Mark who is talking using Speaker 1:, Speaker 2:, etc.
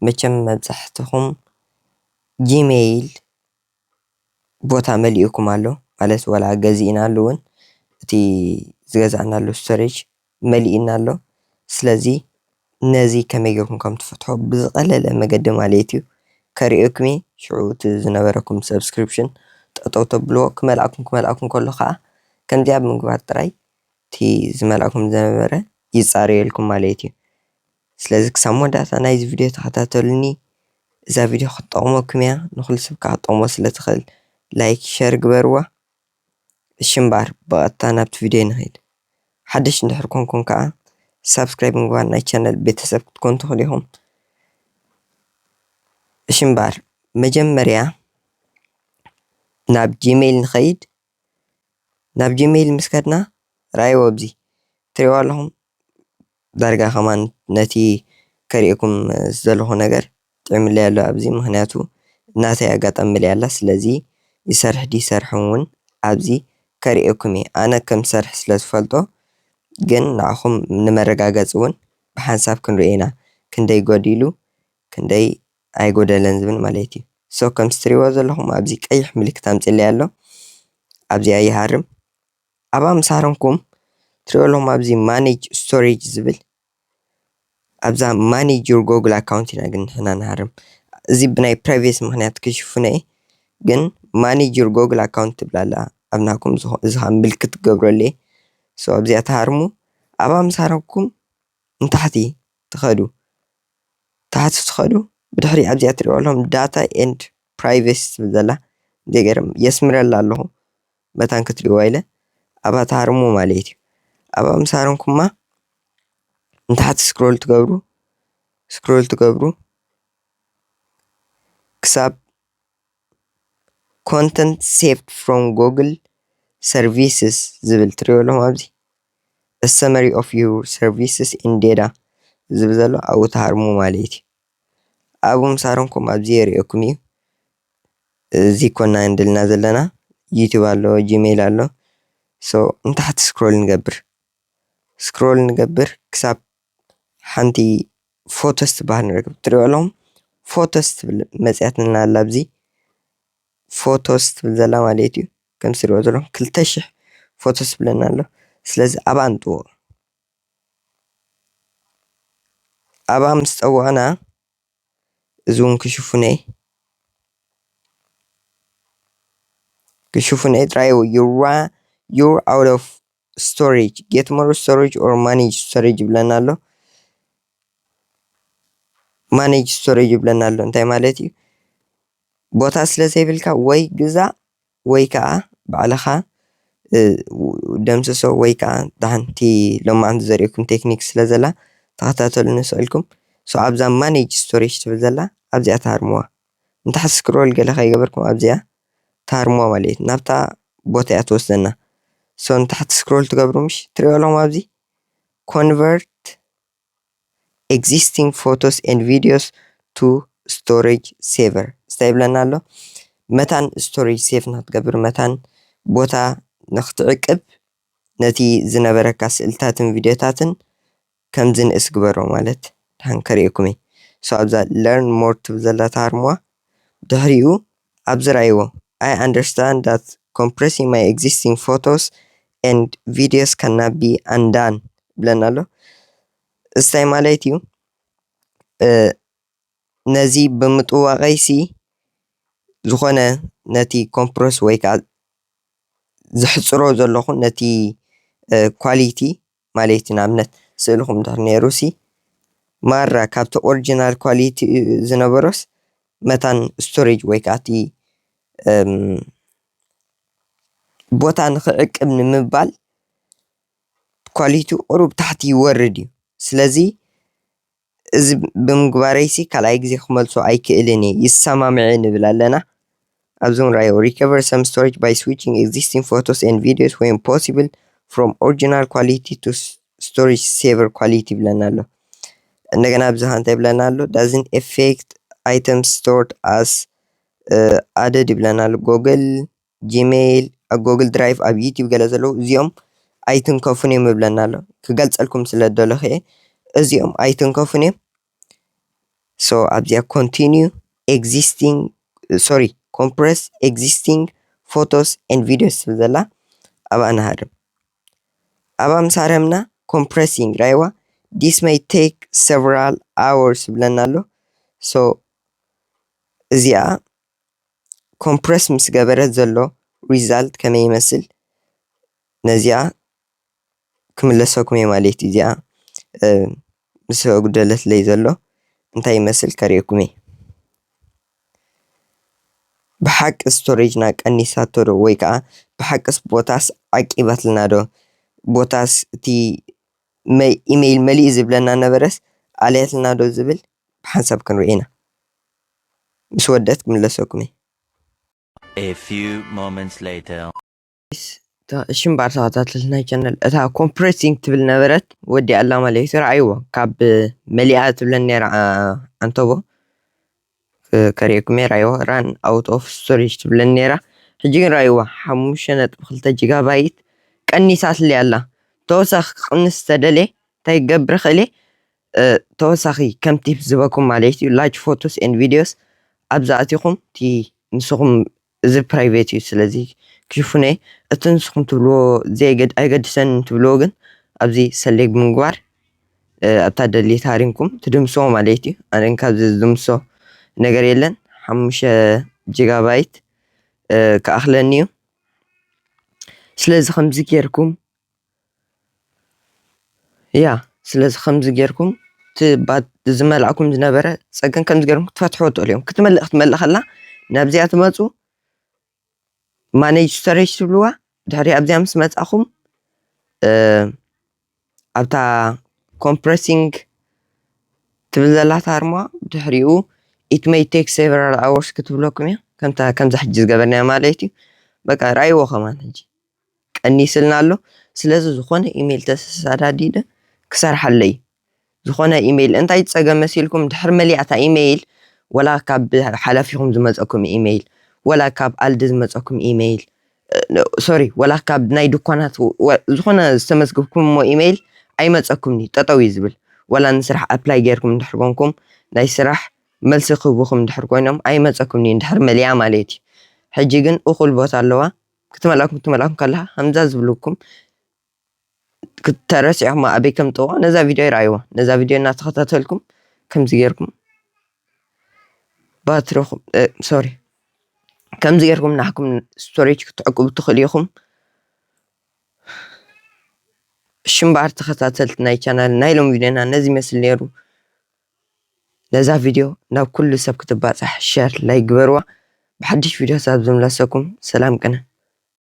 Speaker 1: መቸም መብዛሕትኹም ጂሜይል ቦታ መሊኡኩም ኣሎ ማለት ዋላ ገዚእና ኣሎ እውን እቲ ዝገዛእናሉ ስቶሬጅ መሊኡና ኣሎ። ስለዚ ነዚ ከመይ ጌርኩም ከም ትፈትሖ ብዝቐለለ መንገዲ ማለት እዩ ከሪአኩም እየ። ሽዑ እቲ ዝነበረኩም ሰብስክሪፕሽን ጠጠው ተብልዎ ክመልኣኩም ከሎ ከዓ ከምዚኣ ብምግባር ጥራይ እቲ ዝመልኣኩም ዝነበረ ይፃረየልኩም ማለት እዩ። ስለዚ ክሳብ መወዳእታ ናይዚ ቪድዮ ተኸታተሉኒ። እዛ ቪድዮ ክትጠቕመኩም እያ ንኩሉ ሰብ ከዓ ክትጠቕሞ ስለትኽእል ላይክ ሸር ግበርዋ። እሺ እምበር ብቐጥታ ናብቲ ቪድዮ ንኸይድ። ሓድሽ እንድሕር ኮንኩም ከዓ ሳብስክራይብ ምግባር ናይ ቻናል ቤተሰብ ክትኮኑ ትኽእሉ ኢኹም። እሺ እምበር መጀመርያ ናብ ጂሜይል ንኸይድ። ናብ ጂሜይል ምስ ከድና ራእይዎ ኣብዚ ትሪእዎ ኣለኹም ዳርጋ ከማን ነቲ ከሪአኩም ዝደለኹ ነገር ጥዕምለይ ኣሎ ኣብዚ ምክንያቱ እናተይ ኣጋጣሚ መሊኣ ኣላ። ስለዚ ይሰርሕ ዲሰርሕን እውን ኣብዚ ከሪአኩም እየ። ኣነ ከም ዝሰርሕ ስለ ዝፈልጦ ግን ንዓኹም ንመረጋገፂ እውን ብሓንሳብ ክንሪኦ ኢና ክንደይ ጎዲሉ ክንደይ ኣይጎደለን ዝብል ማለት እዩ። ሶ ከምዚ ትሪእዎ ዘለኹም ኣብዚ ቀይሕ ምልክት ኣምፂለይ ኣሎ ኣብዚኣ ይሃርም። ኣብኣ ምስ ሃረምኩም ትሪእዎ ኣለኹም ኣብዚ ማኔጅ ስቶሬጅ ዝብል ኣብዛ ማኔጅ ዩር ጎግል ኣካውንት ኢና ግን ንሕና ንሃርም። እዚ ብናይ ፕራይቬሲ ምክንያት ክሽፍኖ እየ ግን ማኔጅ ዩር ጎግል ኣካውንት ትብል ኣላ ኣብ ናኩም እዚ ከዓ ምልክት ትገብረሉ እየ። ሶ ኣብዚኣ ትሃርሙ። ኣብኣ ምስ ሃረምኩም ንታሕቲ ትኸዱ ታሕቲ ትኸዱ ብድሕሪ ኣብዚኣ ትሪእዎ ኣለኹም ዳታ ኤንድ ፕራይቬሲ ትብል ዘላ ዘይገርም የስምረላ ኣለኹ መታን ክትሪእዋ ኢለ ኣብኣ ትሃርሙ ማለት እዩ። ኣብኣ ምስ ሃረምኩማ ንታሕቲ ስክሮል ትገብሩ ክሳብ ኮንተንት ሴቭድ ፍሮም ጎግል ሰርቪስስ ዝብል ትሪእዎ ኣለኹም ኣብዚ ሰመሪ ኦፍ ዩር ሰርቪስስ ኢን ዴታ ዝብል ዘሎ ኣብኡ ትሃርሙ ማለት እዩ። ኣብኡ ምስ ሃረምኩም ኣብዚ የሪአኩም እዩ። እዚ ኮና እንድልና ዘለና ዩቲዩብ ኣሎ ጂሜይል ኣሎ። ሶ ንታሕቲ ስክሮል ንገብር ክሳብ ሓንቲ ፎቶስ ትበሃል ንረክብ። ትሪእዎ ኣለኹም ፎቶስ ትብል መፅያትና ኣላ ኣብዚ ፎቶስ ትብል ዘላ ማለት እዩ። ከም ትሪእዎ ዘለኹም 2000 ፎቶስ ትብለና ኣሎ። ስለዚ ኣብኣ ንጥውዖ። ኣብኣ ምስ ፀወቕና እዚ እውን ክሽፉነ ጥራይ you're out of storage get more storage or manage storage ይብለና ኣሎ። ማኔጅ ስቶሬጅ ይብለና ኣሎ እንታይ ማለት እዩ ቦታ ስለ ዘይብልካ ወይ ግዛእ ወይ ከዓ ባዕልኻ ደምስሶ ወይ ከዓ ዳሓንቲ ሎማዓንቲ ዘሪአኩም ቴክኒክ ስለ ዘላ ተኸታተሉ ንስእልኩም። ሶ ኣብዛ ማኔጅ ስቶሬጅ ትብል ዘላ ኣብዚኣ ትሃርምዋ። ንታሕቲ ስክሮል ገለ ከይገበርኩም ኣብዚኣ ትሃርምዋ ማለት እዩ። ናብታ ቦታ እያ ትወስደና። ሶ ንታሕቲ ስክሮል ትገብሩ ምሽ ትሪእዎ ኣለኹም ኣብዚ ኮንቨርት ኤግዚስቲንግ ፎቶስ ኤንድ ቪዲዮስ ቱ ስቶሬጅ ሴቨር እንታይ ይብለና ኣሎ መታን ስቶሬጅ ሴቭ ንክትገብር መታን ቦታ ንክትዕቅብ ነቲ ዝነበረካ ስእልታትን ቪድዮታትን ከም ዝንእስ ግበሮ ማለት ድሓን ከሪአኩም እየ። ሶ ኣብዛ ለርን ሞር ትብል ዘላ ትሃርምዋ። ድሕሪኡ ኣብዚ ራእይዎ I understand that compressing my existing photos and videos cannot be undone ይብለና ኣሎ። እንታይ ማለት እዩ ነዚ ብምጥዋቐይሲ ዝኾነ ነቲ ኮምፕረስ ወይ ከዓ ዝሕፅሮ ዘለኹ ነቲ ኳሊቲ ማለት ንኣብነት ስእልኩም እንድሕር ነይሩሲ ማራ ካብቲ ኦሪጂናል ኳሊቲ ዝነበሮስ መታን ስቶሬጅ ወይ ከዓ እቲ ቦታ ንክዕቅብ ንምባል ኳሊቲኡ ቁሩብ ታሕቲ ይወርድ እዩ። ስለዚ እዚ ብምግባረይሲ ካልኣይ ግዜ ክመልሶ ኣይክእልን እየ ይሰማምዐ ንብል ኣለና። ኣብዚ እውን ራእይዎ recover some storage by switching existing photos and videos when possible from original quality to storage saver quality ይብለና ኣሎ። እንደገና ኣብዚ እንታይ ይብለና ኣሎ doesn't affect items stored as added ይብለና ኣሎ። ጎግል ጂሜይል ኣብ ጎግል ድራይቭ ኣብ ዩቲዩብ ገለ ዘለዉ እዚኦም ኣይትንከፉን እዮም ይብለና ኣሎ። ክገልፀልኩም ስለ ደለኹ እየ እዚኦም ኣይትንከፉን እዮም so ኣብዚኣ continue existing compress existing photos and videos ዘላ ኣብኣ ንሃርም ኣብኣ ምስ ሃረምና compressing ራይዋ this may take several hours ብለና ኣሎ so እዚኣ compress ምስ ገበረት ዘሎ result ከመይ ይመስል ነዚኣ ክምለሰኩም እየ ማለት እዩ እዚኣ ምስ ጉደለት ለይ ዘሎ እንታይ ይመስል ከሪአኩም እየ ብሓቂ ስቶሬጅና ቀኒሳቶ ዶ ወይ ከዓ ብሓቂስ ቦታስ ዓቂባትልና ዶ ቦታስ እቲ ኢሜይል መሊእ ዝብለና ነበረስ ኣልያትልና ዶ ዝብል ብሓንሳብ ክንሪኦ ኢና ምስ ወደት ክምለሰኩም እየ
Speaker 2: A few moments later
Speaker 1: እሽም ባር ተኸታተልትና ቻናል እታ ኮምፕሬሲንግ ትብል ነበረት ወዲ ኣላ ማለት እዩ ረኣይዎ ካብ መሊኣ ትብለን ነራ ኣንተቦ ከሪአኩም እየ ረኣይዎ ራን ኣውት ኦፍ ስቶሬጅ ትብለን ነራ ሕጂ ግን ረኣይዎ 5.2 ጂጋባይት ቀኒሳትለይ ኣላ ተወሳኺ ክቅንስ ተደልየ እንታይ ክገብር ክእለ ተወሳኺ ከም ቲፕ ዝህበኩም ማለት እዩ ላርጅ ፎቶስ ኤንድ ቪድዮስ ኣብዛ ኣቲኹም እቲ ንስኹም እዚ ፕራይቬት እዩ ስለዚ ክሽፉነ እቲ ንስኹም ትብልዎ ኣይገድሰን ትብልዎ ግን ኣብዚ ሰሌክት ብምግባር ኣብታ ደሊት ሃሪንኩም ትድምስዎ ማለት እዩ ኣነ ካብዚ ዝድምሶ ነገር የለን 5 ጂጋባይት ከኣኽለኒ እዩ ስለዚ ከምዚ ጌርኩም ስለዚ ከምዚ ጌርኩም ዝመልኣኩም ዝነበረ ፀገም ከምዚ ጌርኩም ክትፈትሕዎ ትኽእሉ እዮም ክትመልእ ከላ ናብዚኣ ትመፁ ማኔጅ ስቶሬጅ ትብልዋ ድሕሪ ኣብዚኣ ምስ መፃኹም ኣብታ ኮምፕሬሲንግ ትብል ዘላ ታርማ ድሕሪኡ it may take several hours ክትብለኩም እያ ከምዛ ሕጂ ዝገበርናዮ ማለት እዩ በቃ ረኣይዎ ከማን ሕጂ ቀኒስልና ኣሎ ስለዚ ዝኾነ ኢሜይል ተሰዳዲደ ክሰርሓለይ ዝኾነ ኢሜይል እንታይ ፀገም መሲልኩም ድሕሪ መሊኣታ ኢሜይል ወላ ካብ ሓላፊኹም ዝመፀኩም ኢሜይል ወላ ካብ ኣልዲ ዝመፀኩም ኢሜይል ወላ ካብ ናይ ድኳናት ዝኾነ ዝተመዝግብኩምሞ ኢሜይል ኣይመፀኩምኒ ጠጠው እዩ ዝብል ወላ ንስራሕ ኣፕላይ ጌርኩም እንድሕር ኮንኩም ናይ ስራሕ መልሲ ክህቡኩም እንድሕር ኮይኖም ኣይመፀኩምኒ እንድሕር መሊኣ ማለት እዩ ሕጂ ግን እኹል ቦታ ኣለዋ ክትመልኣኩም ከላ ከምዛ ዝብልኩም ተረሲዕኩም ኣበይ ከም ጥዎ ነዛ ቪድዮ ይረኣይዋ ነዛ ቪድዮ እናተኸታተልኩም ከምዚ ጌርኩም ባትሪኹም ከምዚ ጌርኩም ናሕኩም ስቶሬጅ ክትዕቅቡ ትኽእሉ ኢኹም ሽምባር ተኸታተልቲ ናይ ቻናል ናይ ሎም ቪድዮና ነዚ ይመስል ነይሩ ነዛ ቪድዮ ናብ ኩሉ ሰብ ክትባፃሕ ሸር ላይ ግበርዋ ብሓድሽ ቪድዮ ሳብ ዝምለሰኩም ሰላም ቅነ